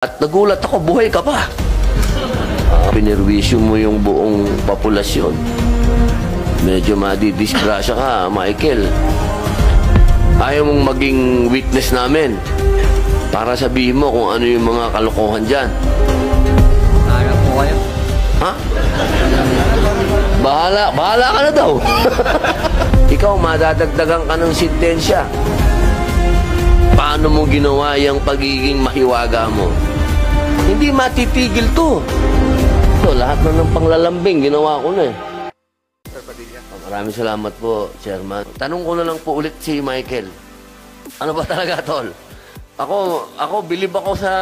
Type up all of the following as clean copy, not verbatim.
At nagulat ako, buhay ka pa. Pinerwisyo mo yung buong populasyon. Medyo madidisgrasya ka, Michael. Ayaw mong maging witness namin para sabihin mo kung ano yung mga kalokohan dyan. Bahala po kayo. Ha? Bahala ka na daw. Ikaw, madadagdagan ka ng sentensya. Paano mo ginawa yung pagiging mahiwaga mo? Hindi matitigil to. So, lahat na ng panglalambing, ginawa ko na eh. Maraming salamat po, Chairman. Tanong ko na lang po ulit si Michael. Ano ba talaga, Tol? Ako, bilib ako sa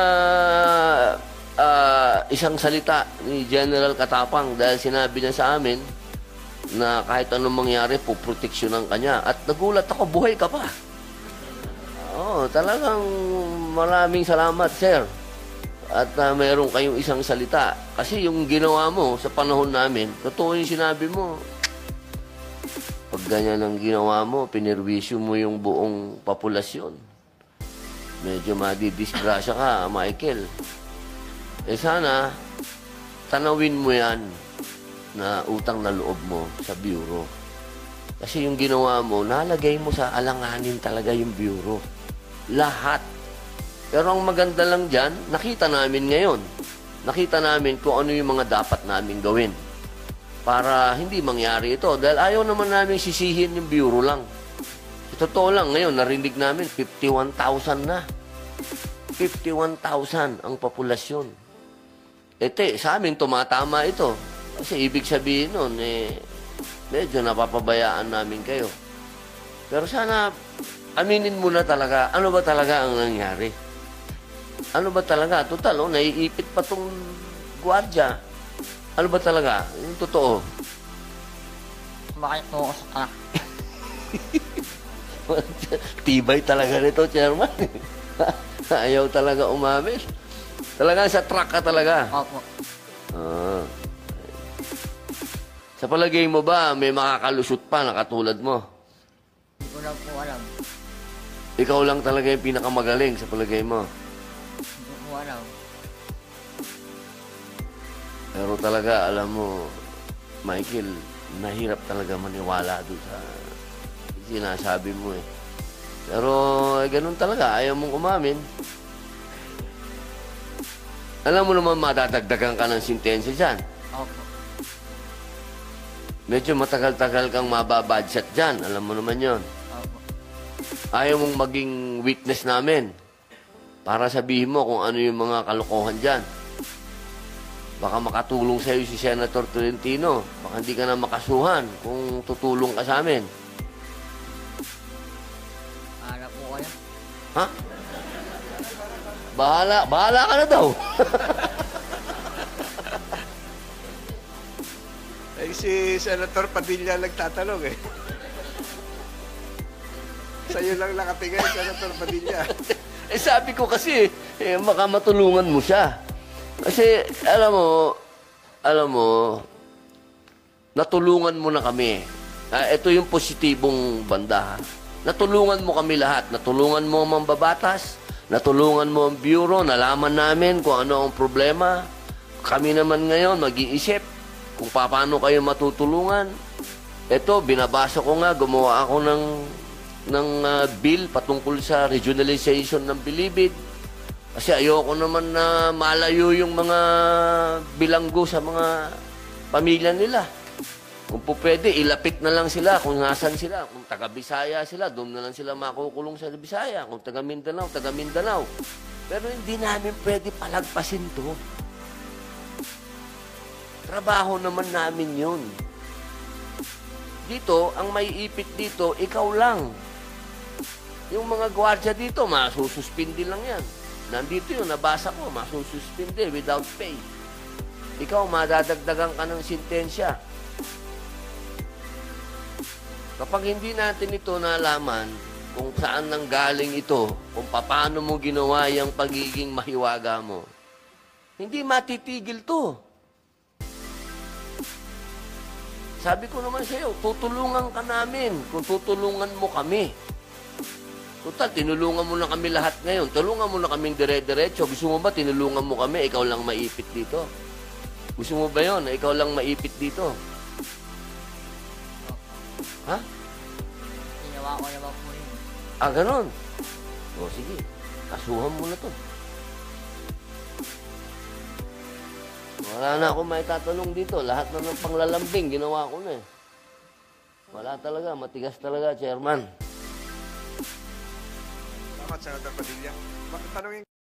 isang salita ni General Katapang dahil sinabi niya sa amin na kahit anong mangyari, puproteksyonan ka niya. At nagulat ako, buhay ka pa. Oo, talagang maraming salamat, sir. At mayroon kayong isang salita. Kasi yung ginawa mo sa panahon namin, totoo yung sinabi mo. Pag ganyan ang ginawa mo, pinerwisyo mo yung buong populasyon. Medyo madidisgrasya ka, Michael. Eh sana, tanawin mo yan na utang na loob mo sa bureau. Kasi yung ginawa mo, nalagay mo sa alanganin talaga yung bureau. Lahat. Pero ang maganda lang dyan, nakita namin ngayon. Nakita namin kung ano yung mga dapat namin gawin para hindi mangyari ito. Dahil ayaw naman namin sisihin yung bureau lang. Totoo lang, ngayon, narinig namin, 51,000 na. 51,000 ang populasyon. Ete, sa amin, tumatama ito. Kasi ibig sabihin nun, medyo napapabayaan namin kayo. Pero sana, aminin mo na talaga, ano ba talaga ang nangyari? Ano ba talaga? Total, naiipit pa tong gwardiya. Ano ba talaga? Yung totoo. Bakit po ako sa truck? Tibay talaga nito, Chairman. Ayaw talaga umamin. Talaga sa truck ka talaga. Opo. Sa palagay mo ba, may makakalusot pa na katulad mo? Hindi ko lang po alam. Ikaw lang talaga yung pinakamagaling sa palagay mo. Hindi ko po alam. Pero talaga, alam mo, Michael, nahirap talaga maniwala doon sa sinasabi mo eh. Pero ganun talaga, ayaw mong umamin. Alam mo naman, madadagdagan ka ng sentensya dyan. Opo. Medyo matagal-tagal kang mababadshot dyan. Alam mo naman yon. Opo. Ayaw mong maging witness namin para sabihin mo kung ano yung mga kalokohan dyan. Baka makatulong sa'yo si Senator Tolentino. Baka hindi ka na makasuhan kung tutulong ka sa amin. Bahala po kayo. Ha? Bahala ka na daw. Eh, si Senator Padilla nagtatanong eh. Sa'yo lang nakatingin, Senator Padilla. Sabi ko kasi, baka matulungan mo siya. Kasi, alam mo, natulungan mo na kami. Ito yung positibong banda. Natulungan mo kami lahat. Natulungan mo ang mambabatas, natulungan mo ang bureau, nalaman namin kung ano ang problema. Kami naman ngayon mag-iisip kung paano kayo matutulungan. Ito, binabasa ko nga, gumawa ako ng bill patungkol sa regionalization ng Bilibid. Kasi ayoko naman na malayo yung mga bilanggo sa mga pamilya nila. Kung po pwede, ilapit na lang sila kung nasan sila. Kung taga-Bisaya sila, doon na lang sila makukulong sa Bisaya. Kung taga-Mindanao, taga-Mindanao. Pero hindi namin pwede palagpasin to. Trabaho naman namin yun. Dito, ang may ipit dito, ikaw lang. Yung mga gwardiya dito, masususpindi lang yan. Nandito yun, nabasa ko, masususpindi without pay. Ikaw, madadagdagan ka ng sentensya. Kapag hindi natin ito nalaman kung saan nanggaling ito, kung paano mo ginawa yung pagiging mahiwaga mo, hindi matitigil to. Sabi ko naman sa iyo, tutulungan ka namin kung tutulungan mo kami. Total, tinulungan mo na kami lahat ngayon. Tulungan mo na kaming dire-diretso. Gusto mo ba tinulungan mo kami, ikaw lang maipit dito? Gusto mo ba yon na ikaw lang maipit dito? Ha? Ginawa ko naman po yun. Ah, ganon. O, sige. Kasuhan mo na to. Wala na akong may tatanong dito. Lahat na ng panglalambing, ginawa ko na eh. Wala talaga. Matigas talaga, Chairman. Salamat, Senator Padilla. Tanungin